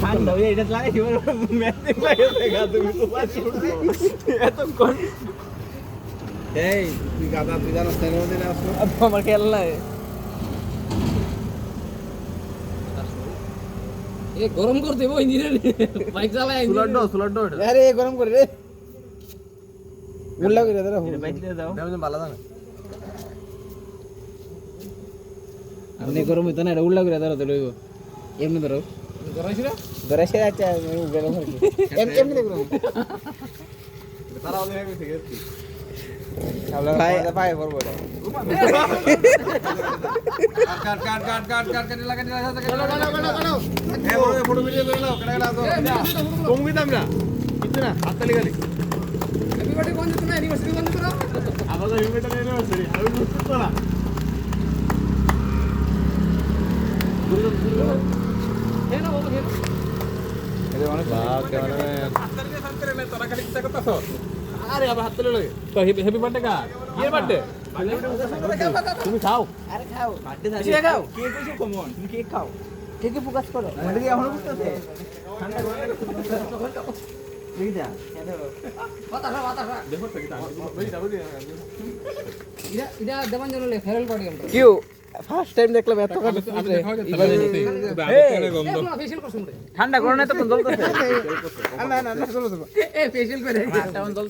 ঠান্ডা হয়ে এটা লাগাই ম্যাজিক লাগাইছে গা তুমি তো এতক্ষণ এই তুই গাদা তুই জানাস তাই মধ্যে আসলো আমার খেয়াল নাই এ গরম করে দেবো ইঞ্জিনিয়ার বাইক চালায় সুলার ডো আরে গরম করে রে উল্লা করে দাও বাইক দিয়ে দাও দাও ভালো জানা আপনি গরম হইতো না এটা উল্লা করে দাও তো লইব এমনি ধরো গরাইছিরা ধরেছে আচ্ছা গরম করে এমনি গরম তারা ওদের হয়ে গেছে আমরা পায়ে পড়ব এটা কাট লাগা এ ফটো ভিডিও করে নাও কেডা কেডা কম দিতাম না কিছু না হাততালি খালি এভরিবডি কোন দিতে না ইউনিভার্সিটি কোন দিতে না আবার ইউনিভার্সিটি ইউনিভার্সিটি আমি বুঝতে তো না হে না বাবা হে এটা অনেক বাহ ক্যামেরাম্যান তোরা খালি চিন্তা করতেছ আরে আবার হাত তুলে লাগে তো হ্যাপি বার্থডে কা কি বার্থডে তুমি খাও আরে খাও বার্থডে বেশি খাও কেক কইছো কমন তুমি কেক খাও ঠিকই ফোকাস করো মানে কি এখনো বুঝতেছে ঠান্ডা গরম এইটা বাতাসা বাতাসা দেখো তো কি ইদা দেবান জন্য ফেরাল পার্টি আমরা কিউ ফার্স্ট টাইম দেখলাম এত কাটে এ বলা ফেশিয়াল করছুন রে ঠান্ডা করো না তো কোন জ্বলতেছে না না না চলো চলো এ ফেশিয়াল করে